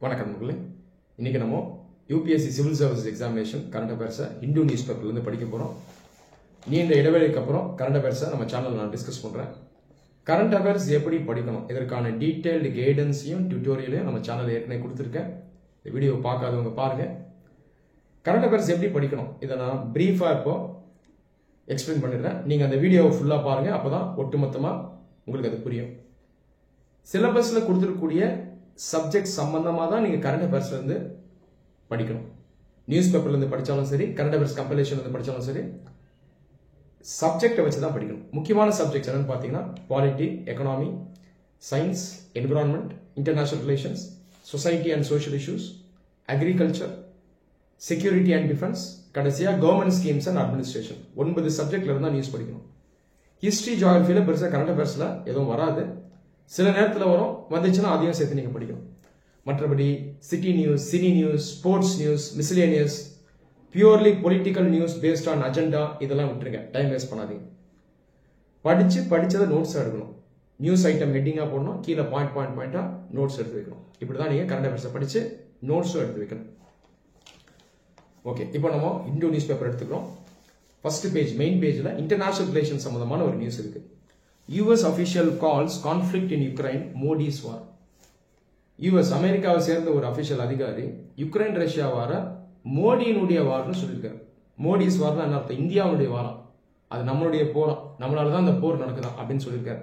வணக்கம் நண்பர்களே. இன்னைக்கு நம்ம UPSC civil service examination current அஃபேர்ஸை ஹிந்து நியூஸ் பேப்பர்லேருந்து படிக்க போகிறோம். நீண்ட இடைவெளிக்கு அப்புறம் கரண்ட் அஃபேர்ஸை நம்ம சேனலில் நான் டிஸ்கஸ் பண்ணுறேன். கரண்ட் அஃபேர்ஸ் எப்படி படிக்கணும் இதற்கான டீட்டெயில்டு கைடன்ஸையும் டியூட்டோரியலையும் நம்ம சேனலில் ஏற்கனவே கொடுத்துருக்கேன். இந்த வீடியோவை பார்க்காதவங்க பாருங்கள். கரண்ட் அஃபேர்ஸ் எப்படி படிக்கணும் இதை நான் ப்ரீஃபாக இப்போ எக்ஸ்பிளைன் பண்ணிடுறேன். நீங்கள் அந்த வீடியோவை ஃபுல்லாக பாருங்கள். அப்போ தான் ஒட்டுமொத்தமாக உங்களுக்கு அது புரியும். சிலபஸில் கொடுத்துருக்கக்கூடிய சப்ஜெக்ட் சம்பந்தமாக தான் நீங்கள் கரண்ட் அஃபேர்ஸ்லேருந்து படிக்கணும். நியூஸ் பேப்பர்லேருந்து படித்தாலும் சரி, கரண்ட் அஃபேர்ஸ் கம்பைலேஷன்லேருந்து படித்தாலும் சரி, சப்ஜெக்டை வச்சு தான் படிக்கணும். முக்கியமான சப்ஜெக்ட்ஸ் என்னன்னு பார்த்தீங்கன்னா polity, economy, science, environment, international relations, society and social issues, agriculture, security and defence, கடைசியாக கவர்மெண்ட் ஸ்கீம்ஸ் அண்ட் அட்மினிஸ்ட்ரேஷன். 9 சப்ஜெக்ட்ல இருந்தால் நியூஸ் படிக்கணும். ஹிஸ்ட்ரி, ஜியாகிரபியில் பெருசாக கரண்ட் அஃபேர்ஸில் எதுவும் வராது. சில நேரத்தில் வரும், வந்துச்சுன்னா அதையும் சேர்த்து நீங்கள் படிக்கணும். மற்றபடி city news, cine news, sports news, miscellaneous, purely political news based on agenda இதெல்லாம் விட்டுருங்க. டைம் வேஸ்ட் பண்ணாதீங்க. படிச்சதை நோட்ஸ் எடுக்கணும். நியூஸ் ஐட்டம் ஹெட்டிங்காக போடணும், கீழே பாயிண்டாக நோட்ஸ் எடுத்து வைக்கணும். இப்படி தான் நீங்கள் கரண்ட் அஃபேர்ஸை படித்து நோட்ஸும் எடுத்து வைக்கணும். ஓகே, இப்போ நம்ம இந்து நியூஸ் பேப்பர் எடுத்துக்கிறோம். ஃபர்ஸ்ட் பேஜ், மெயின் பேஜில் இன்டர்நேஷனல் ரிலேஷன் சம்பந்தமான ஒரு நியூஸ் இருக்கு. US official calls conflict in Ukraine Modi's war. US அமெரிக்காவை சேர்ந்த ஒரு அபிஷியல் அதிகாரி யுக்ரைன் ரஷ்யா வார மோடியினுடைய வார்னு சொல்லியிருக்காரு. மோடிஸ் வார்னா என்ன அர்த்தம்? இந்தியாவுடைய வாரம், அது நம்மளுடைய போரம், நம்மளால தான் அந்த போர் நடக்குதா அப்படின்னு சொல்லியிருக்காரு.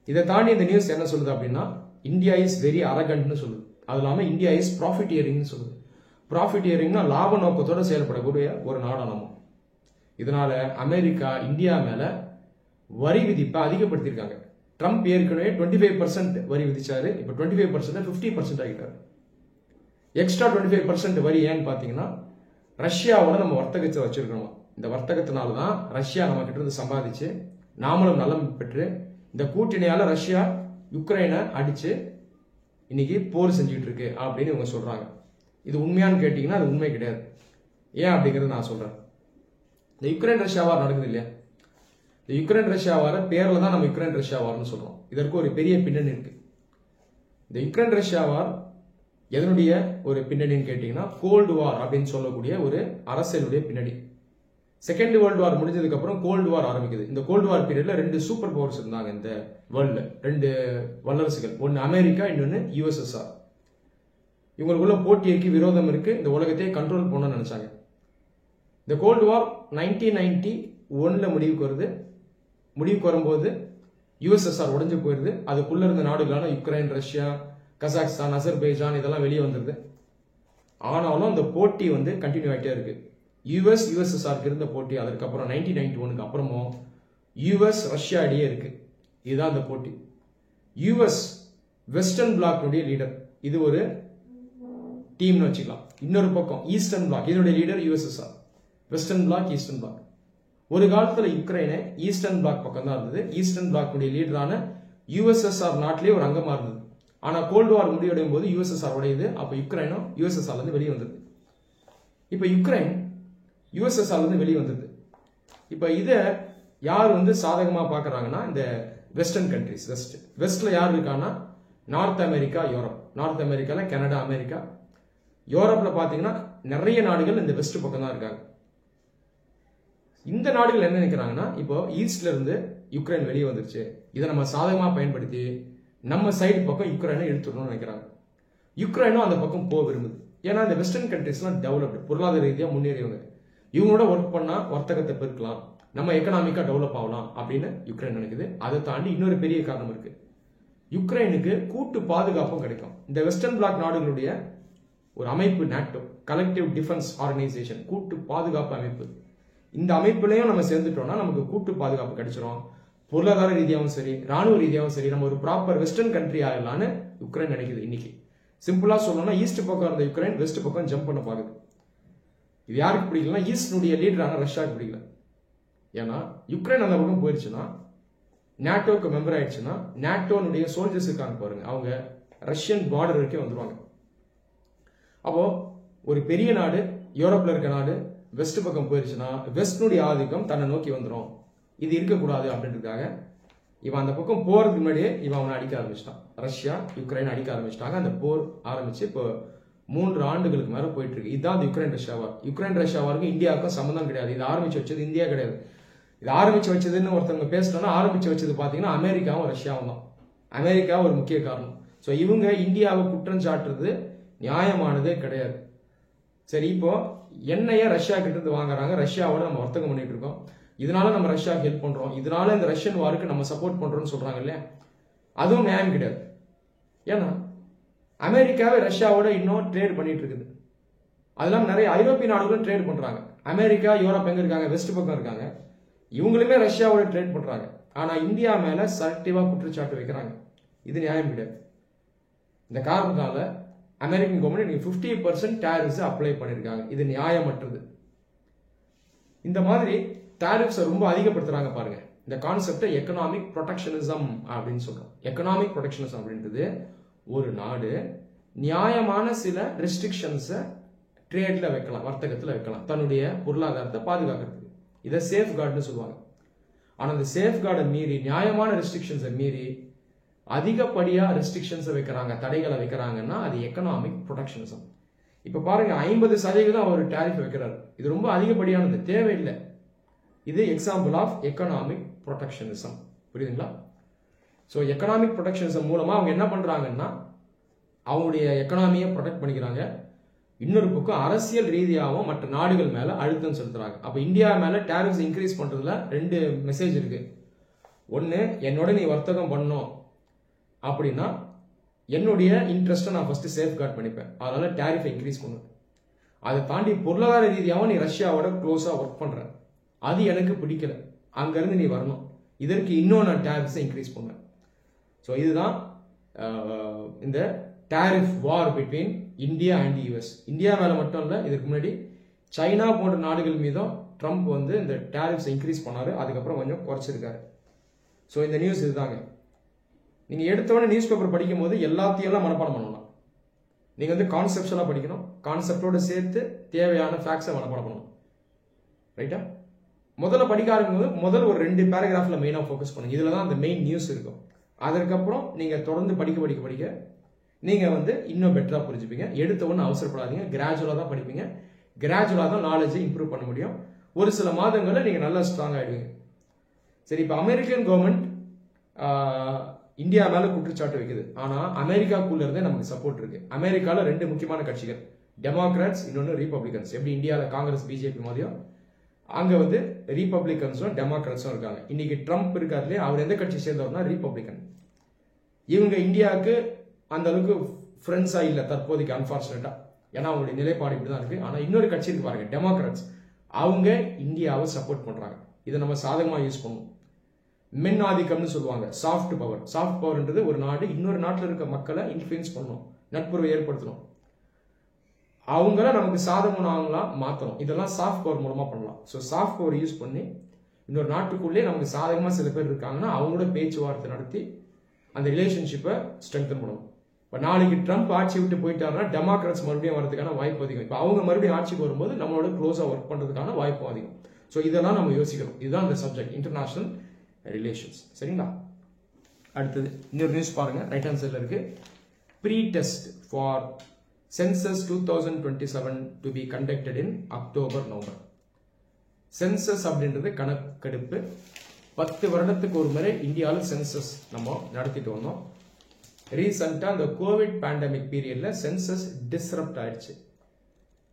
இதை தாண்டி இந்த நியூஸ் என்ன சொல்லுது அப்படின்னா, இந்தியா இஸ் வெரி அரகண்ட்னு சொல்லுது. அது இல்லாமல் இந்தியா இஸ் ப்ராஃபிட்டியரிங்னு சொல்லுது. ப்ராஃபிட்டியரிங்னா லாப நோக்கத்தோட செயல்படக்கூடிய ஒரு நாடா நம்ம. இதனால அமெரிக்கா இந்தியா மேல வரி விதிப்பை அதிகப்படுத்தியிருக்காங்க. ட்ரம்ப் ஏற்கனவே 25% வரி விதிச்சாரு. இப்போ 25% 50% ஆகிட்டாரு. எக்ஸ்ட்ரா 25% வரி ஏன்னு பார்த்தீங்கன்னா, ரஷ்யாவோட நம்ம வர்த்தகத்தை வச்சிருக்கணும். இந்த வர்த்தகத்தினால தான் ரஷ்யா நம்ம கிட்ட இருந்து சம்பாதிச்சு நாமளும் நலம் பெற்று, இந்த கூட்டணியால ரஷ்யா யுக்ரைனை அடிச்சு இன்னைக்கு போர் செஞ்சுட்டு இருக்கு அப்படின்னு இவங்க சொல்றாங்க. இது உண்மையான்னு கேட்டீங்கன்னா அது உண்மை கிடையாது. ஏன் அப்படிங்கிறது நான் சொல்றேன். இந்த யுக்ரைன் ரஷ்யா வார் நடக்குது இல்லையா, இந்த யுக்ரைன் ரஷ்யா வார பேர்ல தான் நம்ம யுக்ரைன் ரஷ்யா வார்னு சொல்றோம். இதற்கு ஒரு பெரிய பின்னணி இருக்கு. இந்த யுக்ரைன் ரஷ்யா வார் எதனுடைய ஒரு பின்னணின்னு கேட்டீங்கன்னா, கோல்டு வார் அப்படின்னு சொல்லக்கூடிய ஒரு அரசியலுடைய பின்னணி. செகண்ட் வேர்ல்டு வார் முடிஞ்சதுக்கு அப்புறம் கோல்டு வார் ஆரம்பிக்குது. இந்த கோல்டு வார் பீரியட்ல 2 சூப்பர் பவர்ஸ் இருந்தாங்க இந்த வேர்ல்ட்ல. 2 வல்லரசுகள், ஒன்னு அமெரிக்கா, இன்னொன்னு USSR. இவங்களுக்குள்ள போட்டி இருக்கு, விரோதம் இருக்கு. இந்த உலகத்தையே கண்ட்ரோல் பண்ண நினைச்சாங்க. இந்த கோல்டு வார் 1991 முடிவுக்கு வரும்போது USSR உடைஞ்சு போயிருது. அதுக்குள்ள இருந்த நாடுகளான யுக்ரைன், ரஷ்யா, கசாக்ஸ்தான், அசர்பைஜான் இதெல்லாம் வெளியே வந்துருது. ஆனாலும் அந்த போட்டி கண்டினியூ ஆகிட்டே இருக்கு. USSR இருந்த போட்டி அதுக்கப்புறம் 1991 அப்புறமும் US ரஷ்யா இடையே இருக்கு. இதுதான் அந்த போட்டி. US வெஸ்டர்ன் பிளாக்னுடைய லீடர், இது ஒரு டீம்னு வச்சுக்கலாம். இன்னொரு பக்கம் ஈஸ்டர்ன் பிளாக், இதனுடைய leader USSR. Western bloc, eastern bloc. ஒரு காலத்துல யுக்ரைனை ஈஸ்டர்ன் பிளாக் பக்கம் தான் இருந்தது. ஈஸ்டர்ன் பிளாக் லீடரான USSR நாட்டிலே ஒரு அங்கமா இருந்தது. ஆனா கோல்டு வார் முடிவடையும் போது USSR உடையுது. அப்ப யுக்ரைனும் USSR இருந்து வெளியே வந்தது. இப்ப யுக்ரைன் USSR இருந்து வெளியே வந்தது. இப்ப இத யார் சாதகமா பாக்குறாங்கன்னா, இந்த வெஸ்டர்ன் கண்ட்ரிஸ். வெஸ்ட்ல யார் இருக்கான்னா, நார்த் அமெரிக்கா, யூரோப். நார்த் அமெரிக்கால கனடா, அமெரிக்கா. யூரோப்ல பாத்தீங்கன்னா நிறைய நாடுகள் இந்த வெஸ்ட் பக்கம் தான் இருக்காங்க. இந்த நாடுகள் என்ன நினைக்கிறாங்கன்னா, இப்போ ஈஸ்ட்ல இருந்து யுக்ரைன் வெளியே வந்துருச்சு, இதை நம்ம சாதகமா பயன்படுத்தி நம்ம சைடு பக்கம் யுக்ரைனை இழுத்துடணும்னு நினைக்கிறாங்க. யுக்ரைனும் அந்த பக்கம் போக விரும்புது. ஏன்னா இந்த வெஸ்டர்ன் கண்ட்ரிஸ்லாம் டெவலப்டு, பொருளாதார ரீதியாக முன்னேறியவங்க. இவங்களோட ஒர்க் பண்ணா வர்த்தகத்தை பெருக்கலாம், நம்ம எக்கனாமிக்கா டெவலப் ஆகலாம் அப்படின்னு யுக்ரைன் நினைக்குது. அதை தாண்டி இன்னொரு பெரிய காரணம் இருக்கு. யுக்ரைனுக்கு கூட்டு பாதுகாப்பும் கிடைக்கும். இந்த வெஸ்டர்ன் பிளாக் நாடுகளுடைய ஒரு அமைப்பு நாட்டோ, கலெக்டிவ் டிஃபென்ஸ் ஆர்கனைசேஷன், கூட்டு பாதுகாப்பு அமைப்பு. இந்த அமைப்புலையும் நம்ம சேர்ந்துட்டோம்னா நமக்கு கூட்டு பாதுகாப்பு கிடைச்சிடும். பொருளாதார ரீதியாகவும் சரி, ராணுவ ரீதியாகவும் சரி, நம்ம ஒரு ப்ராப்பர் வெஸ்டர்ன் கண்ட்ரி ஆகலான்னு யுக்ரைன் நினைக்குது. இன்னைக்கு சிம்பிளா சொல்லணும்னா, ஈஸ்ட் பக்கம் இருந்த யுக்ரைன் வெஸ்ட் பக்கம் ஜம்ப் பண்ண பாக்குது. இது யாருக்கு பிடிக்கலன்னா, ஈஸ்டுடைய லீடரான ரஷ்யாவுக்கு பிடிக்கல. ஏன்னா யுக்ரைன் அந்த பக்கம் போயிருச்சுன்னா, நாட்டோக்கு மெம்பர் ஆயிடுச்சுன்னா, நாட்டோனுடைய சோல்ஜர்ஸ் இருக்காங்க பாருங்க, அவங்க ரஷ்யன் பார்டர் வரைக்கும் வந்துருவாங்க. அப்போ ஒரு பெரிய நாடு, யூரோப்ல இருக்க நாடு வெஸ்ட் பக்கம் போயிருச்சுன்னா, வெஸ்ட்னுடைய ஆதிக்கம் தன்னை நோக்கி வந்துடும். இது இருக்கக்கூடாது அப்படின்றதுக்காக இவன் அந்த பக்கம் போறதுக்கு முன்னாடியே இவன் அவனை அடிக்க ஆரம்பிச்சிட்டான். ரஷ்யா யுக்ரைன் அடிக்க ஆரம்பிச்சிட்டாங்க. அந்த போர் ஆரம்பிச்சு இப்போ 3 ஆண்டுகளுக்கு மேல போயிட்டு இருக்கு. இதுதான் அந்த Ukraine Russia war. Ukraine Russia வாருக்கு இந்தியாவுக்கும் சம்மந்தம் கிடையாது. இது ஆரம்பிச்சு வச்சது இந்தியா கிடையாது. இது ஆரம்பிச்சு வச்சதுன்னு ஒருத்தவங்க பேசிட்டோம்னா ஆரம்பிச்சு வச்சது பாத்தீங்கன்னா அமெரிக்காவும் ரஷ்யாவும் தான். அமெரிக்கா ஒரு முக்கிய காரணம். ஸோ இவங்க இந்தியாவை குற்றம் சாட்டுறது நியாயமானதே கிடையாது. சரி, இப்போ எண்ணெயை ரஷ்யா கிட்ட இருந்து வாங்குறாங்க. ரஷ்யாவோட நம்ம வர்த்தகம் பண்ணிட்டு இருக்கோம். இதனால நம்ம ரஷ்யாவுக்கு ஹெல்ப் பண்றோம், இதனால இந்த ரஷ்யன் வாருக்கு நம்ம சப்போர்ட் பண்றோம்னு சொல்றாங்க இல்லையா? அதுவும் நியாயம் கிடையாது. ஏன்னா அமெரிக்காவே ரஷ்யாவோட இன்னும் ட்ரேட் பண்ணிட்டு இருக்குது. அதெல்லாம் நிறைய ஐரோப்பிய நாடுகளும் ட்ரேட் பண்றாங்க. அமெரிக்கா யூரோப் எங்க இருக்காங்க? வெஸ்ட் பக்கம் இருக்காங்க. இவங்களுமே ரஷ்யாவோட ட்ரேட் பண்றாங்க. ஆனா இந்தியா மேல செலக்டிவா குற்றச்சாட்டு வைக்கிறாங்க. இது நியாயம் கிடையாது. இந்த காரணத்தால அமெரிக்கன் கவர்மெண்ட் 50% டாரிஃப்ஸ் அப்ளை பண்ணிருக்காங்க. இது நியாயமற்றது. இந்த மாதிரி டாரிஃப்ஸை ரொம்ப அதிகப்படுத்துறாங்க பாருங்க. இந்த கான்செப்டை எக்கனாமிக் ப்ரொடெக்ஷனிசம் அப்படின்னு சொல்றோம். எக்கனாமிக் ப்ரொடெக்ஷனிசம் அப்படின்றது ஒரு நாடு நியாயமான சில ரெஸ்ட்ரிக்ஷன்ஸை ட்ரேட்ல வைக்கலாம், வர்த்தகத்தில் வைக்கலாம், தன்னுடைய பொருளாதாரத்தை பாதுகாக்கிறதுக்கு. இதை சேஃப் கார்டுன்னு சொல்லுவாங்க. ஆனால் அந்த சேஃப் கார்டை மீறி, நியாயமான ரெஸ்ட்ரிக்ஷன்ஸை மீறி அதிகப்படியா ரெஸ்ட்ரிக்ஷன்ஸை வைக்கிறாங்க, தடைகளை வைக்கிறாங்கன்னா அது எக்கனாமிக் ப்ரொடெக்ஷனிசம். இப்ப பாருங்க, 50% அவர் டாரிஃப் வைக்கிறார். இது ரொம்ப அதிகப்படியானது, தேவையில்லை. இது எக்ஸாம்பிள் ஆஃப் எக்கனாமிக் ப்ரொடெக்ஷனிசம். புரியுதுங்களா? ஸோ எக்கனாமிக் ப்ரொடெக்ஷனிசம் மூலமா அவங்க என்ன பண்றாங்கன்னா அவங்களுடைய எக்கனாமியை ப்ரொடெக்ட் பண்ணிக்கிறாங்க. இன்னொரு பக்கம் அரசியல் ரீதியாகவும் மற்ற நாடுகள் மேல அழுத்தம் செலுத்துறாங்க. அப்ப இந்தியா மேல டாரிஃப்ஸ் இன்க்ரீஸ் பண்றதுல 2 மெசேஜ் இருக்கு. ஒன்னு, என்னோட நீ வர்த்தகம் பண்ணணும் அப்படின்னா என்னுடைய இன்ட்ரெஸ்ட்டை நான் ஃபர்ஸ்ட் சேஃப் கார்ட் பண்ணிப்பேன், அதனால டாரிஃபை இன்க்ரீஸ் பண்ணுவேன். அதை தாண்டி பொருளாதார ரீதியாகவும் நீ ரஷ்யாவோட க்ளோஸா ஒர்க் பண்ற, அது எனக்கு பிடிக்கல, அங்கிருந்து நீ வரணும், இதற்கு இன்னும் நான் டாரிஃப்ஸை இன்க்ரீஸ் பண்ணுவேன். ஸோ இதுதான் இந்த tariff war between India and US. India மேல மட்டும் இல்லை, இதுக்கு முன்னாடி சைனா போன்ற நாடுகள் மீதும் ட்ரம்ப் வந்து இந்த டாரிஃப்ஸை இன்க்ரீஸ் பண்ணாரு, அதுக்கப்புறம் கொஞ்சம் குறைச்சிருக்காரு. ஸோ இந்த நியூஸ் இதுதாங்க. நீங்க எடுத்தவொடனே நியூஸ் பேப்பர் படிக்கும் போது எல்லாத்தையும் மனப்பாடம் பண்ணலாம். நீங்க வந்து கான்செப்ட்ஸா படிக்கணும், கான்செப்டோட சேர்த்து தேவையான ஃபேக்ட்ஸை மனப்பாடம் பண்ணணும். ரைட்டா? முதல்ல படிக்க ஆரம்பிக்கும் போது முதல் ஒரு 2 பேராகிராஃப்ல மெயினா ஃபோக்கஸ் பண்ணுங்க. இதுல தான் அந்த மெயின் நியூஸ் இருக்கும். அதற்கப்புறம் நீங்க தொடர்ந்து படிக்க நீங்க வந்து இன்னும் பெட்டரா புரிஞ்சுப்பீங்க. எடுத்த உடனே அவசரப்படாதீங்க, கிராஜுவலா தான் படிப்பீங்க. கிராஜுவலா தான் நாலேஜை இம்ப்ரூவ் பண்ண முடியும். ஒரு சில மாதங்களில் நீங்க நல்லா ஸ்ட்ராங் ஆயிடுவீங்க. சரி, இப்போ அமெரிக்கன் கவர்மெண்ட் இந்தியா மேல குற்றச்சாட்டு வைக்குது. ஆனா அமெரிக்காக்குள்ள இருந்தே நமக்கு சப்போர்ட் இருக்கு. அமெரிக்கால 2 முக்கியமான கட்சிகள், டெமோக்ராட்ஸ், இன்னொன்னு ரிபப்ளிகன்ஸ். எப்படி இந்தியாவில் காங்கிரஸ் பிஜேபி மாதிரியும் அங்க வந்து ரிபப்ளிகன்ஸும் டெமோக்ராட்ஸும் இருக்காங்க. இன்னைக்கு ட்ரம்ப் இருக்காரு, அவர் எந்த கட்சி சேர்ந்தவர்னா ரிபப்ளிகன். இவங்க இந்தியாவுக்கு அந்த அளவுக்கு ஃப்ரெண்ட்ஸா இல்ல தற்போதைக்கு, அன்பார்ச்சுனேட்டா. ஏன்னா அவங்களுடைய நிலைப்பாடு இப்படிதான் இருக்கு. ஆனா இன்னொரு கட்சி இருக்கு பாருங்க, டெமோக்ராட்ஸ். அவங்க இந்தியாவை சப்போர்ட் பண்றாங்க. இதை நம்ம சாதகமா யூஸ் பண்ணுவோம். மென் ஆதிக்கம்னு சொல்லுவாங்க, சாஃப்ட் பவர். சாஃப்ட் பவர்ன்றது ஒரு நாடு இன்னொரு நாட்டில் இருக்க மக்களை இன்ஃபுளுன்ஸ் பண்ணணும், நட்புறவை ஏற்படுத்தணும், அவங்கள நமக்கு சாதகமானவங்களா மாற்றணும். இதெல்லாம் சாஃப்ட் பவர் மூலமா பண்ணலாம். ஸோ சாஃப்ட் பவர் யூஸ் பண்ணி இன்னொரு நாட்டுக்குள்ளே நமக்கு சாதகமாக சில பேர் இருக்காங்கன்னா அவங்களோட பேச்சுவார்த்தை நடத்தி அந்த ரிலேஷன்ஷிப்பை ஸ்ட்ரென்தன் பண்ணணும். இப்போ நாளைக்கு ட்ரம்ப் ஆட்சி விட்டு போயிட்டாருன்னா டெமோக்ராட்ஸ் மறுபடியும் வரதுக்கான வாய்ப்பு அதிகம். இப்போ அவங்க மறுபடியும் ஆட்சிக்கு வரும்போது நம்மளோட க்ளோஸாக ஒர்க் பண்ணுறதுக்கான வாய்ப்பு அதிகம். ஸோ இதெல்லாம் நம்ம யோசிக்கணும். இதுதான் இந்த சப்ஜெக்ட், இன்டர்நேஷனல் ரிலேஷன்ஸ். சரிங்களா? அடுத்தது இன்னொரு நியூஸ் பாருங்க, ரைட் ஹேண்ட் சைடில் இருக்கு. Pre test for census 2027 to be conducted in October November. Census அப்படின்றது கணக்கெடுப்பு. 10 வருடத்துக்கு ஒரு முறை இந்தியாவில் சென்சஸ் நம்ம நடத்திட்டு வந்தோம். ரீசெண்டா இந்த கோவிட் பேண்டமிக் பீரியட்ல சென்சஸ் டிஸ்ரப்ட் ஆயிடுச்சு.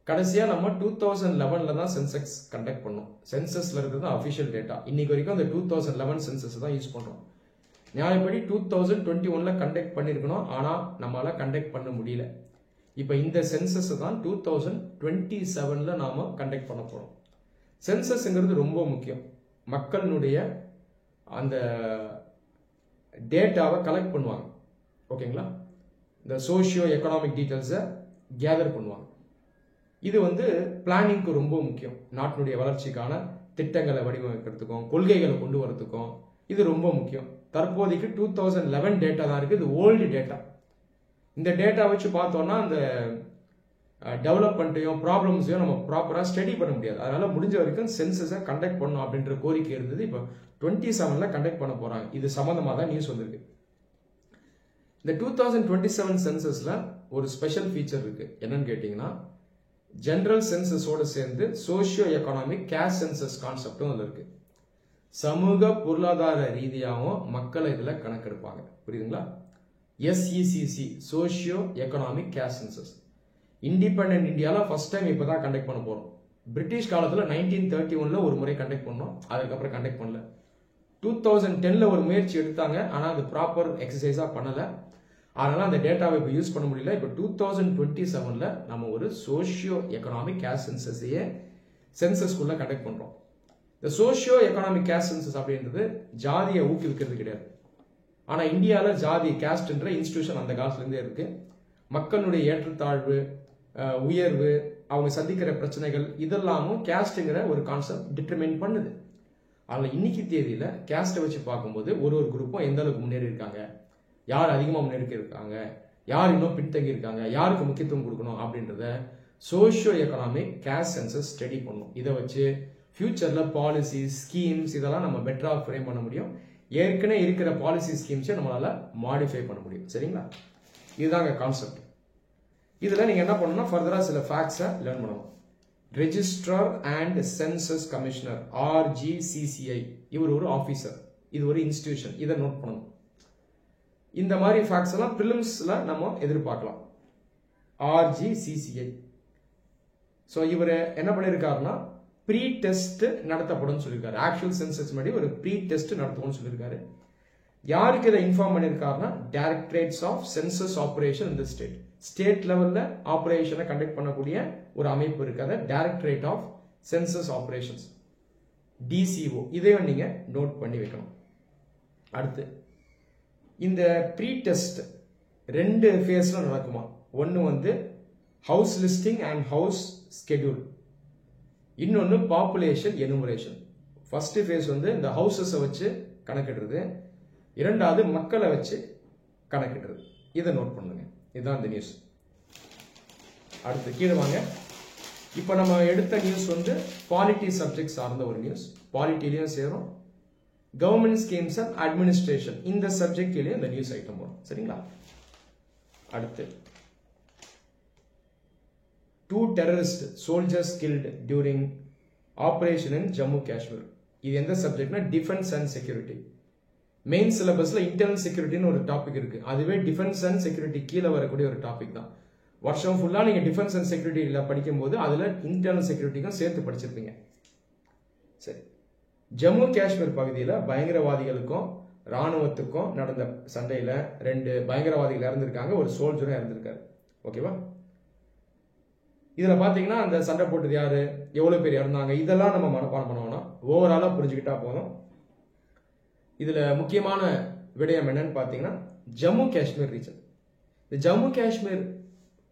கடைசியா நம்ம 2011 தான் சென்சஸ் கண்டக்ட் பண்ணோம். சென்சஸ்ல இருக்கிறது அபிஷியல் டேட்டா. இன்னைக்கு வரைக்கும் அந்த 2011 சென்சஸ் தான் யூஸ் பண்றோம். நியாயப்படி 2021ல கண்டக்ட் பண்ணிருக்கணும், ஆனா நம்மளால கண்டக்ட் பண்ண முடியல. இப்ப இந்த சென்சஸ் தான் 2027ல நாம கண்டக்ட் பண்ண போறோம். சென்சஸ்ங்கிறது ரொம்ப முக்கியம். மக்களுடைய அந்த டேட்டாவை கலெக்ட் பண்ணுவாங்க. ஓகேங்களா? இந்த சோஷியோ எக்கனாமிக் டீட்டெயில்ஸை கேதர் பண்ணுவாங்க. இது வந்து பிளானிங்க்கு ரொம்ப முக்கியம். நாட்டினுடைய வளர்ச்சிக்கான திட்டங்களை வடிவமைக்கிறதுக்கும் கொள்கைகளை கொண்டு வரதுக்கும் இது ரொம்ப முக்கியம். தற்போதைக்கு 2011 டேட்டா தான் இருக்கு. இது ஓல்டு டேட்டா. இந்த டேட்டா வச்சு பார்த்தோம்னா அந்த டெவலப்மெண்ட்டையும் ப்ராப்ளம்ஸையும் நம்ம ப்ராப்பராக ஸ்டடி பண்ண முடியாது. அதனால முடிஞ்ச வரைக்கும் சென்சஸை கண்டக்ட் பண்ணணும் அப்படின்ற கோரிக்கை இருந்தது. இப்போ 27ல் கண்டக்ட் பண்ண போறாங்க. இது சம்பந்தமாக தான் நியூஸ் வந்திருக்கு. இந்த 2027 சென்சஸ்ல ஒரு ஸ்பெஷல் ஃபீச்சர் இருக்கு. என்னன்னு கேட்டீங்கன்னா, ஜெனரல் சென்சஸோட சேர்ந்து சோஷியோ எக்கனாமிக் கேஷ் சென்சஸ் கான்செப்டும் அதுல இருக்கு. சமூக பொருளாதார ரீதியாகவும் மக்களை இதுல கணக்கெடுப்பாங்க. புரியுதுங்களா? SECC socio economic caste census independent இந்தியாவில் ஃபர்ஸ்ட் டைம் இப்போ தான் கண்டக்ட் பண்ண போகிறோம். பிரிட்டிஷ் காலத்தில் 1931ல் ஒரு முறை கண்டக்ட் பண்ணோம். அதுக்கப்புறம் கண்டக்ட் பண்ணல. 2010ல் ஒரு முயற்சி எடுத்தாங்க. ஆனால் அது ப்ராப்பர் எக்ஸசைஸாக பண்ணலை. அதனால அந்த டேட்டாவை இப்போ யூஸ் பண்ண முடியல. இப்போ 2027ல் நம்ம ஒரு சோஷியோ எக்கனாமிக் கேஷ் சென்சஸையே சென்சஸ்குள்ள கண்டக்ட் பண்ணுறோம். இந்த சோஷியோ எக்கனாமிக் கேஷ் சென்சஸ் அப்படின்றது ஜாதியை ஊக்குவிக்கிறது கிடையாது. ஆனால் இந்தியாவில் ஜாதி கேஸ்ட்ன்ற இன்ஸ்டிடியூஷன் அந்த காலத்துலேருந்தே இருக்கு. மக்களுடைய ஏற்றத்தாழ்வு, உயர்வு, அவங்க சந்திக்கிற பிரச்சனைகள் இதெல்லாமும் கேஸ்ட்ங்கிற ஒரு கான்செப்ட் டிட்டர்மைன் பண்ணுது. அதில் இன்னைக்கு தேதியில் கேஸ்ட்டை வச்சு பார்க்கும்போது ஒரு குரூப்பும் எந்த அளவுக்கு முன்னேறி இருக்காங்க, யார் அதிகமாக முன்னேறி இருக்காங்க, யார் இன்னும் பின்தங்கி இருக்காங்க, யாருக்கு முக்கியத்துவம் கொடுக்கணும் அப்படின்றத socio economic caste census study பண்ணும். இதை வச்சு ஃபியூச்சரில் பாலிசி ஸ்கீம்ஸ் இதெல்லாம் நம்ம பெட்டராக ஃப்ரேம் பண்ண முடியும். ஏற்கனவே இருக்கிற பாலிசி ஸ்கீம்ஸை நம்மளால மாடிஃபை பண்ண முடியும். சரிங்களா? இதுதாங்க கான்செப்ட். இதில் நீங்கள் என்ன பண்ணணும்னா ஃபர்தராக சில ஃபேக்ட்ஸை லேர்ன் பண்ணணும். Registrar and census commissioner RGCCI இவர் ஒரு ஆஃபீஸர், இது ஒரு இன்ஸ்டிடியூஷன். இதை நோட் பண்ணணும். இந்த மாதிரி ஃபேக்ட்ஸ் எல்லாம் பிலிம்ஸ்ல நம்ம எதிர்பார்க்கலாம். RGCCI. ஸோ இவர் என்ன பண்ணியிருக்காருன்னா ப்ரீ டெஸ்ட் நடத்தப்படும் சொல்லியிருக்காரு. ஆக்சுவல் சென்சஸ் முன்னாடி ஒரு ப்ரீ டெஸ்ட் நடத்தணும்னு சொல்லியிருக்காரு. யாருக்கு இதை இன்ஃபார்ம் பண்ணியிருக்காருன்னா டைரக்டரேட்ஸ் ஆஃப் சென்சஸ் ஆபரேஷன் இந்த ஸ்டேட் லெவல்ல ஆபரேஷனை கண்டக்ட் பண்ணக்கூடிய ஒரு அமைப்பு இருக்காது, directorate of census operations DCO. இதையும் நீங்க நோட் பண்ணி வைக்கணும். அடுத்து இந்த ப்ரீ டெஸ்ட் 2 ஃபேஸ்ல நடக்குமா. ஒன்னு வந்து house listing and house schedule, இன்னொன்னு பாப்புலேஷன் எனுமரேஷன். ஃபர்ஸ்ட் ஃபேஸ் வந்து இந்த ஹவுசஸை வச்சு கணக்கிடுறது, இரண்டாவது மக்களை வச்சு கணக்கிடுறது. இதை நோட் பண்ணுங்க. இதுதான் இந்த நியூஸ். அடுத்து கீழே வாங்க. இப்போ நம்ம எடுத்த நியூஸ் வந்து பாலிட்டி சப்ஜெக்ட் சார்ந்த ஒரு நியூஸ். பாலிட்டிலையும் சேரும், கவர்மெண்ட் ஸ்கீம்ஸ் அண்ட் அட்மினிஸ்ட்ரேஷன் இந்த சப்ஜெக்ட்லயும் இந்த நியூஸ் ஐட்டம் வரும். சரிங்களா? அடுத்து 2 terrorist soldiers killed during operation in Jammu Kashmir. இது எந்த சப்ஜெக்ட்னா டிஃபென்ஸ் அண்ட் செக்யூரிட்டி. மெயின் சிலபஸ்ல இன்டர்னல் செக்யூரிட்டின்னு ஒரு டாபிக் இருக்கு. அதுவே டிஃபென்ஸ் அண்ட் செக்யூரிட்டி கீழே வரக்கூடிய ஒரு டாபிக் தான். வருஷம் ஃபுல்லா நீங்க டிஃபென்ஸ் அண்ட் செக்யூரிட்டியில படிக்கும் போது அதுல இன்டர்னல் செக்யூரிட்டிக்கும் சேர்த்து படிச்சிருப்பீங்க. சரி, ஜம்மு காஷ்மீர் பகுதியில் பயங்கரவாதிகளுக்கும் ராணுவத்துக்கும் நடந்த சண்டையில 2 பயங்கரவாதிகள் இறந்திருக்காங்க, ஒரு சோல்ஜரும் இறந்திருக்காரு. ஓகேவா? இதுல பாத்தீங்கன்னா அந்த சண்டை போட்டது யாரு, எவ்வளவு பேர் இறந்தாங்க, இதெல்லாம் நம்ம மனப்பாடம் பண்ணோம்னா ஓவராலா புரிஞ்சுக்கிட்டா போதும். இதுல முக்கியமான விடயம் என்னன்னு பாத்தீங்கன்னா ஜம்மு காஷ்மீர் ரீஜன். இந்த ஜம்மு காஷ்மீர்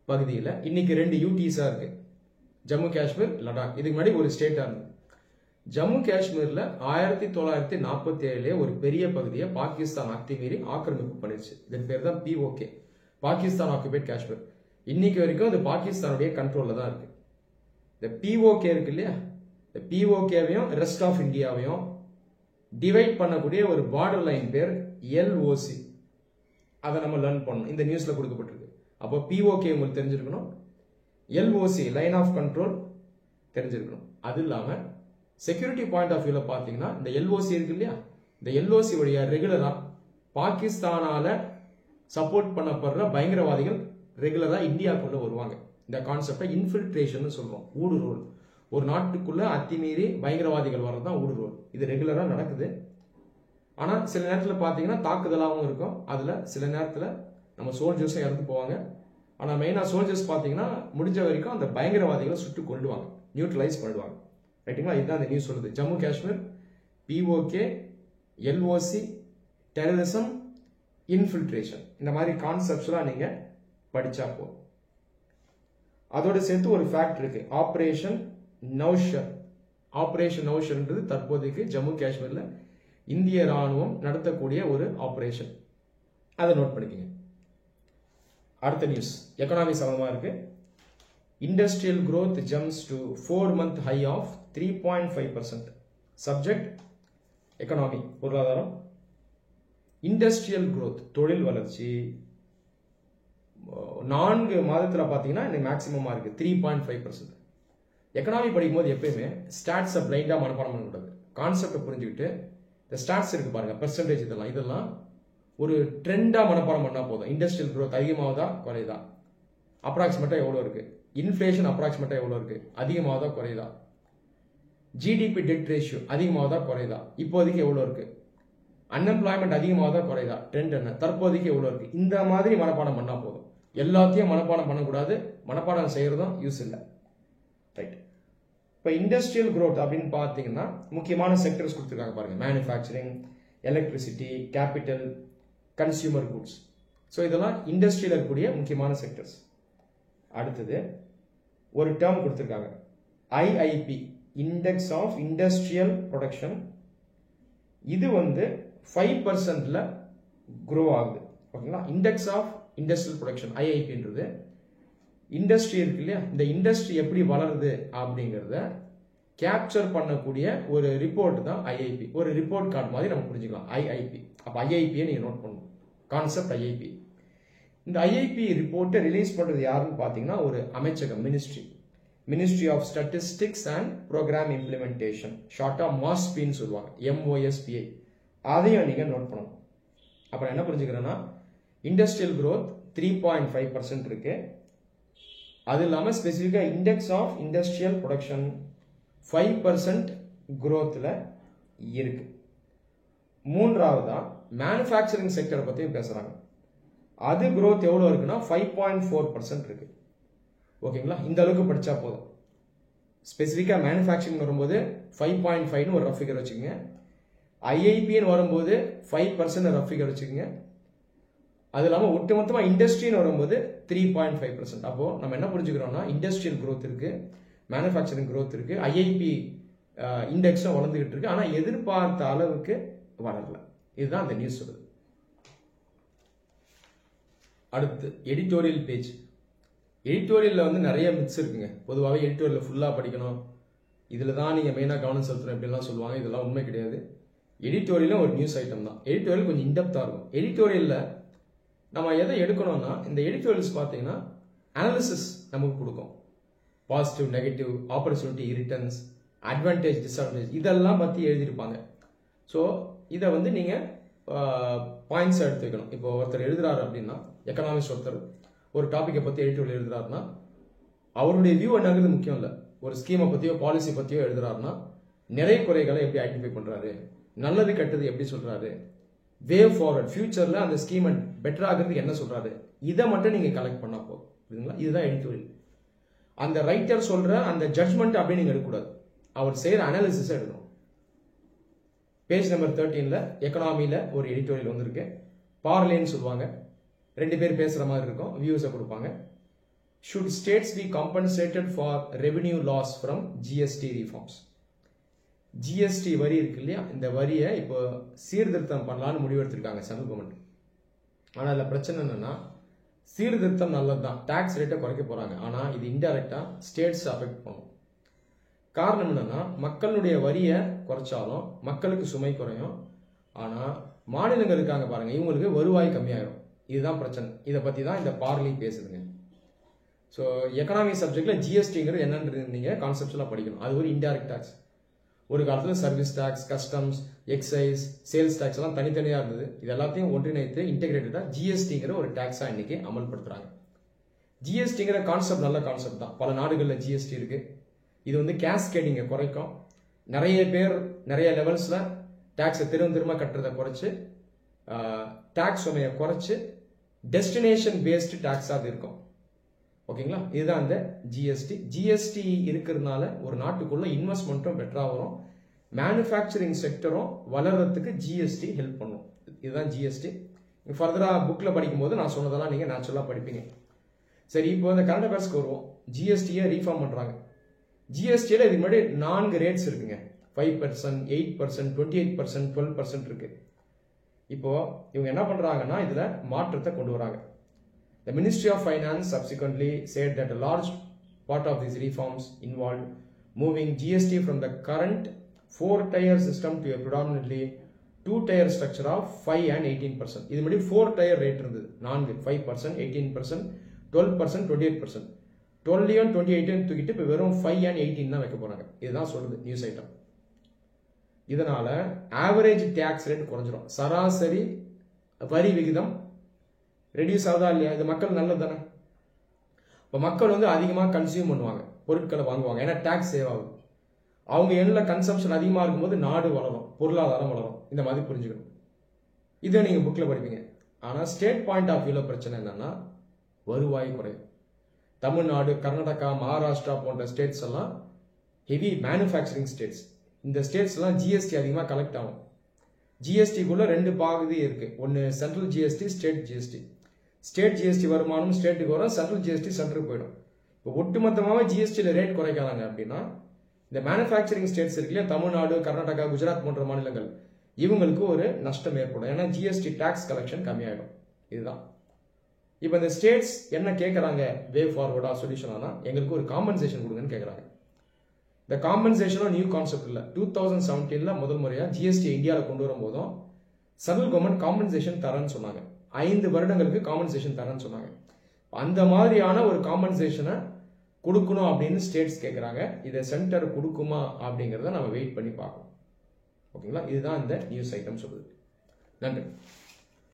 பகுதியில் இன்னைக்கு 2 UTஸா இருக்கு. ஜம்மு காஷ்மீர், லடாக். இதுக்கு முன்னாடி ஒரு ஸ்டேட்டா இருக்கு. ஜம்மு காஷ்மீர்ல 1947 ஒரு பெரிய பகுதியை பாகிஸ்தான் அத்துமீறி ஆக்கிரமிப்பு பண்ணிருச்சு. இதன் பேர் தான் POK, பாகிஸ்தான் ஆக்குபைட் காஷ்மீர். இன்னைக்கு வரைக்கும் அது பாகிஸ்தானுடைய கண்ட்ரோல்ல தான் இருக்கு. இந்த POK இருக்கு இல்லையா, இந்த POKவையும் ரெஸ்ட் ஆஃப் இந்தியாவையும் டிவைட் பண்ணக்கூடிய ஒரு பார்டர் லைன் பேர் LOC. அதை நம்ம லேர்ன் பண்ணணும். இந்த நியூஸ்ல கொடுக்கப்பட்டிருக்கு. அப்போ POK உங்களுக்கு தெரிஞ்சிருக்கணும், LOC லைன் ஆஃப் கண்ட்ரோல் தெரிஞ்சிருக்கணும். அது இல்லாம செக்யூரிட்டி பாயிண்ட் ஆஃப் வியூல பாத்தீங்கன்னா இந்த LOC இருக்கு இல்லையா, இந்த LOC வழியா ரெகுலரா பாகிஸ்தானால சப்போர்ட் பண்ணப்படுற பயங்கரவாதிகள் ரெகுலரா இந்தியாக்குள்ள வருவாங்க. இந்த கான்செப்டை இன்ஃபில்ட்ரேஷன் சொல்றோம், ஊடுருவல். ஒரு நாட்டுக்குள்ள அத்துமீறி பயங்கரவாதிகள் வர்றதுதான் ஊடுருவல். இது ரெகுலரா நடக்குது. ஆனா சில நேரத்துல பாத்தீங்கன்னா தாக்குதலாகவும் இருக்கும். அதுல சில நேரத்துல நம்ம சோல்ஜர்ஸும் இறந்து போவாங்க. ஆனா மெயினா சோல்ஜர்ஸ் பாத்தீங்கன்னா முடிஞ்ச வரைக்கும் அந்த பயங்கரவாதிகளை சுட்டு கொள்ளுவாங்க, நியூட்ரலைஸ் பண்ணிடுவாங்க. ரைட்டுங்களா? இதுதான் இந்த நியூஸ் சொல்லுது. Jammu Kashmir, POK, LOC, terrorism, infiltration, இந்த மாதிரி கான்செப்ட்ஸ்லாம் நீங்க படிச்சா போதும். அதோட சேர்த்து ஒரு ஃபேக்ட் இருக்கு, ஆபரேஷன் நௌஷர். ஆபரேஷன் நௌஷர்ன்றது தற்போதைக்கு ஜம்மு காஷ்மீர்ல இந்திய ராணுவம் நடத்தக்கூடிய ஒரு ஆபரேஷன். அதை நோட் பண்ணிக்கங்க. அடுத்த நியூஸ் எக்கனாமி சம்பந்தமா இருக்கு. Industrial growth jumps to 4-month high of 3.5%. Subject economy பொருளாதாரம். Industrial growth தொழில் வளர்ச்சி 4 மாதத்துல பாத்தீங்கன்னா இந்த மேக்ஸிமமா இருக்கு 3.5%. எக்கனாமி படிக்கும்போது எப்பயுமே ஸ்டாட்ஸை பிளைண்டா மனப்பாடம் பண்ணக்கூடாது. கான்செப்டை புரிஞ்சுக்கிட்டு இந்த ஸ்டாட்ஸ் இருக்கு பாருங்க, பெர்சன்டேஜ் இதெல்லாம் ஒரு ட்ரெண்டா மனப்பாடம் பண்ணா போதும். இண்டஸ்ட்ரியல் growth அதிகமாவதா குறையுதா, அப்ராக்சிமேட்டா எவ்வளவு இருக்கு, இன்ஃபிளேஷன் அப்ராக்சிமேட்டா எவ்வளவு இருக்கு, அதிகமாவதா குறையுதா, ஜிடிபி டெட் ரேஷியோ அதிகமாவதா குறையுதா, இப்போதைக்கு எவ்வளவு இருக்கு, அன்எம்ப்ளாய்மெண்ட் அதிகமாவதா குறையுதா, ட்ரெண்ட் என்ன, தற்போதைக்கு எவ்வளவு இருக்கு, இந்த மாதிரி மனப்பாடம் பண்ணா போதும். எல்லாத்தையும் மனப்பாடம் பண்ணக்கூடாது, மனப்பாடம் செய்யறதும் யூஸ் இல்லை. ரைட். இப்போ இண்டஸ்ட்ரியல் growth அப்படின்னு பார்த்தீங்கன்னா முக்கியமான செக்டர்ஸ் கொடுத்துருக்காங்க பாருங்க, manufacturing, electricity, capital, consumer goods. So இதெல்லாம் இண்டஸ்ட்ரியில் இருக்கக்கூடிய முக்கியமான செக்டர்ஸ். அடுத்தது ஒரு டேர்ம் கொடுத்துருக்காங்க, IIP, index of industrial production. இது 5%ல க்ரோ ஆகுது. ஓகேங்களா? இண்டெக்ஸ் ஆஃப் இண்டஸ்ட்ரியல் ப்ரொடக்ஷன் ஐஐபின்றது இண்டஸ்ட்ரி இருக்கு இல்லையா, இந்த இண்டஸ்ட்ரி எப்படி வளருது அப்படிங்கிறத கேப்சர் பண்ணக்கூடிய ஒரு ரிப்போர்ட் தான் ஐஐபி. ஒரு ரிப்போர்ட் கார்டு மாதிரி நம்ம புரிஞ்சுக்கலாம் ஐஐபி. அப்போ ஐஐபியை நீங்க நோட் பண்ணணும், கான்செப்ட் ஐஐபி. இந்த ஐஐபி ரிப்போர்ட்டை ரிலீஸ் பண்றது யாருன்னு பார்த்தீங்கன்னா ஒரு அமைச்சகம், ministry of statistics and programme implementation, ஷார்ட்டா மாஸ்பின்னு சொல்லுவாங்க, MOSPI. அதையும் நீங்க நோட் பண்ணணும். அப்புறம் என்ன புரிஞ்சுக்கிறேன்னா இண்டஸ்ட்ரியல் growth 3.5% இருக்கு. அது இல்லாமல் ஸ்பெசிஃபிக்காக இண்டெக்ஸ் ஆஃப் இண்டஸ்ட்ரியல் ப்ரொடக்ஷன் 5% growthல இருக்கு. மூன்றாவதா மேனுஃபேக்சரிங் செக்டரை பற்றியும் பேசுறாங்க. அது growth எவ்வளோ இருக்குன்னா 5.4% இருக்கு. ஓகேங்களா? இந்த அளவுக்கு படிச்சா போதும். ஸ்பெசிஃபிக்காக மேனுஃபேக்சரிங் வரும்போது 5.5ன்னு ஒரு ரஃப் ஃபிகர் வச்சுக்கோங்க. ஐஐபின்னு வரும்போது 5% ரஃப் ஃபிகர் வச்சுக்கோங்க. அது இல்லாமல் ஒட்டுமொத்தமாக இண்டஸ்ட்ரின்னு வரும்போது 3.5%. அப்போ நம்ம என்ன புரிஞ்சுக்கிறோம்னா இண்டஸ்ட்ரியல் growth இருக்கு, மேனுஃபேக்சரிங் growth இருக்கு, ஐஐபி இண்டெக்ஸும் வளர்ந்துகிட்டு இருக்கு. ஆனால் எதிர்பார்த்த அளவுக்கு வளரல. இதுதான் அந்த நியூஸ் சொல்லுது. அடுத்து எடிட்டோரியல் பேஜ். எடிட்டோரியலில் நிறைய மித்ஸ் இருக்குங்க. பொதுவாகவே எடிட்டோரியல் ஃபுல்லாக படிக்கணும், இதில் தான் நீங்கள் மெயினாக கவனம் செலுத்தணும் இப்படிலாம் சொல்லுவாங்க. இதெல்லாம் உண்மை கிடையாது. எடிட்டோரியலும் ஒரு நியூஸ் ஐட்டம் தான். எடிட்டோரியல் கொஞ்சம் இன்டெப்த்தாக இருக்கும். எடிட்டோரியலில் நம்ம எதை எடுக்கணும்னா இந்த எடிட்டோரியல்ஸ் பார்த்தீங்கன்னா அனாலிசிஸ் நமக்கு கொடுக்கும். Positive, negative, opportunity, returns, advantage, disadvantage இதெல்லாம் பற்றி எழுதியிருப்பாங்க. ஸோ இதை நீங்கள் பாயிண்ட்ஸ் எடுத்து வைக்கணும். இப்போ ஒருத்தர் எழுதுறாரு அப்படின்னா, எக்கனாமிக்ஸ் ஒருத்தர் ஒரு டாப்பிக்கை பற்றி எடிட்டோரியல் எழுதுறாருன்னா அவருடைய வியூ என்னங்கிறது முக்கியம் இல்லை. ஒரு ஸ்கீமை பற்றியோ பாலிசி பற்றியோ எழுதுறாருன்னா நிறைய குறைகளை எப்படி ஐடென்டிஃபை பண்ணுறாரு, நல்லது கெட்டது எப்படி சொல்கிறாரு, வே ஃபார்வர்ட் ஃபியூச்சரில் அந்த ஸ்கீமை பெட்டர் ஆகிறதுக்கு என்ன சொல்கிறாரு, இதை மட்டும் நீங்கள் கலெக்ட் பண்ணால் போதும். புரியுதுங்களா? இதுதான் எடிட்டோரியல். அந்த ரைட்டர் சொல்கிற அந்த ஜட்ஜ்மெண்ட் அப்படியே நீங்கள் எடுக்கக்கூடாது, அவர் செய்கிற அனாலிசிஸை எடுக்கணும். பேஜ் நம்பர் 13ல் எக்கனாமியில் ஒரு எடிட்டோரியல் வந்திருக்கு. பார்லேன்னு சொல்லுவாங்க, 2 பேர் பேசுகிற மாதிரி இருக்கும், வியூஸை கொடுப்பாங்க. Should states be compensated for revenue loss from GST reforms? GST வரி இருக்கு இல்லையா, இந்த வரியை இப்போ சீர்திருத்தம் பண்ணலான்னு முடிவெடுத்திருக்காங்க சென்ட்ரல் கவர்மெண்ட். ஆனால் அதில் பிரச்சனை என்னன்னா, சீர்திருத்தம் நல்லதுதான், டாக்ஸ் ரேட்டை குறைக்க போறாங்க. ஆனால் இது இன்டைரக்டா ஸ்டேட்ஸ் அஃபெக்ட் பண்ணும். காரணம் என்னன்னா, மக்களுடைய வரியை குறைச்சாலும் மக்களுக்கு சுமை குறையும். ஆனால் மாநிலங்கள் இருக்காங்க பாருங்க, இவங்களுக்கு வருவாய் கம்மியாயிரும். இதுதான் பிரச்சனை. இதை பற்றி தான் இந்த பார்லி பேசுதுங்க. ஸோ எக்கனாமிக் சப்ஜெக்ட்ல ஜிஎஸ்டிங்கிறது என்னன்றது நீங்கள் கான்செப்ட்லாம் படிக்கணும். அது ஒரு இன்டைரக்ட் டாக்ஸ். ஒரு காலத்தில் service tax, customs, excise, sales tax எல்லாம் தனித்தனியாக இருந்தது. இது எல்லாத்தையும் ஒன்றிணைத்து இன்டெகிரேட்டடாக ஜிஎஸ்டிங்கிற ஒரு டாக்ஸாக இன்னைக்கு அமல்படுத்துறாங்க. ஜிஎஸ்டிங்கிற கான்செப்ட் நல்ல கான்செப்ட் தான். பல நாடுகளில் ஜிஎஸ்டி இருக்கு. இது கேஸ்கேடிங்கை குறைக்கும். நிறைய பேர் நிறைய லெவல்ஸில் டாக்ஸை திரும்ப கட்டுறதை குறைச்சு, டாக்ஸ் சுமையை குறைச்சு டெஸ்டினேஷன் பேஸ்டு டாக்ஸாக அது இருக்கும். ஓகேங்களா? இதுதான் அந்த ஜிஎஸ்டி. ஜிஎஸ்டி இருக்கிறதுனால ஒரு நாட்டுக்குள்ள இன்வெஸ்ட்மெண்ட்டும் பெட்டரா வரும், மேனுஃபேக்சரிங் செக்டரும் வளர்றதுக்கு ஜிஎஸ்டி ஹெல்ப் பண்ணும். இதுதான் ஜிஎஸ்டி. ஃபர்தரா புக்ல படிக்கும் போது நான் சொன்னதெல்லாம் நீங்க நேச்சுரலா படிப்பீங்க. சரி, இப்போ இந்த கரண்ட் அஃபேர்ஸ்க்கு வருவோம். ஜிஎஸ்டியை ரீஃபார்ம் பண்றாங்க. ஜிஎஸ்டியில் இதுக்கு முன்னாடி 4 ரேட்ஸ் இருக்குங்க. 5%, 8%, 28%, 12% இருக்கு. இப்போ இவங்க என்ன பண்றாங்கன்னா இதுல மாற்றத்தை கொண்டு வராங்க. The Ministry of Finance subsequently said that a large Part of these reforms involved moving GST from the current 4-tier system to a predominantly 2-tier structure of 5 and 18%. இது மாதிரி 4-tier rate இருந்தது. 5%, 18%, 12%, 28%. 12 and 28 தூக்கிட்டு இப்போ வெறும் 5 and 18 தான் வைக்க போறாங்க. இதுதான் சொல்லுது நியூஸ் ஐட்டம். இதனால ஆவரேஜ் டேக்ஸ் ரேட் குறைஞ்சிரும். சராசரி வரி விகிதம் ரெடியூஸ் ஆகுதா இல்லையா? இது மக்கள் நல்லது தானே. இப்போ மக்கள் வந்து அதிகமாக கன்சியூம் பண்ணுவாங்க, பொருட்களை வாங்குவாங்க, ஏன்னா டேக்ஸ் சேவ் ஆகுது. அவங்க எண்ணில் கன்சம்ஷன் அதிகமாக இருக்கும்போது நாடு வளரும், பொருளாதாரம் வளரும். இந்த மாதிரி புரிஞ்சுக்கணும். இதை நீங்கள் புக்கில் படிப்பீங்க. ஆனால் ஸ்டேட் பாயிண்ட் ஆஃப் வியூவில் பிரச்சனை என்னன்னா வருவாய் குறையும். தமிழ்நாடு, கர்நாடகா, மகாராஷ்டிரா போன்ற ஸ்டேட்ஸ் எல்லாம் ஹெவி மேனுஃபேக்சரிங் ஸ்டேட்ஸ். இந்த ஸ்டேட்ஸ் எல்லாம் ஜிஎஸ்டி அதிகமாக கலெக்ட் ஆகும். ஜிஎஸ்டிக்குள்ள 2 பகுதி இருக்கு. ஒன்று central GST, state GST. State GST வருமானம் ஸ்டேட்டுக்கு வரும், சென்ட்ரல் ஜிஎஸ்டி சென்டருக்கு போயிடும். இப்போ ஒட்டுமொத்தமாக ஜிஎஸ்டியில் ரேட் குறைக்கிறாங்க அப்படின்னா இந்த மேனுஃபேக்சரிங் ஸ்டேட்ஸ் இருக்குல்ல, தமிழ்நாடு, கர்நாடகா, குஜராத் போன்ற மாநிலங்கள், இவங்களுக்கு ஒரு நஷ்டம் ஏற்படும். ஏன்னா ஜிஎஸ்டி டாக்ஸ் கலெக்ஷன் கம்மியாயிடும். இதுதான் இப்போ இந்த ஸ்டேட்ஸ் என்ன கேட்குறாங்க, வே ஃபார்வர்டா சொல்யூஷனா, எங்களுக்கு ஒரு காம்பன்சேஷன் கொடுங்கன்னு கேட்குறாங்க. இந்த காம்பன்சேஷனும் நியூ கான்செப்ட் இல்லை. 2017 முதல் முறையாக ஜிஎஸ்டி இந்தியாவில் கொண்டு வரும்போதும் சென்ட்ரல் கவர்மெண்ட் காம்பன்சேஷன் தரேன்னு சொன்னாங்க. 5 வருடங்களுக்கு காம்பன்சேஷன் தரேன்னு சொன்னாங்க. அந்த மாதிரியான ஒரு காம்பன்சேஷனை கொடுக்கணும் அப்படின்னு ஸ்டேட்ஸ் கேட்குறாங்க. இதை சென்டர் கொடுக்குமா அப்படிங்கிறத நம்ம வெயிட் பண்ணி பார்க்கணும். ஓகேங்களா? இதுதான் இந்த நியூஸ் ஐட்டம் சொல்லுது. நன்றி.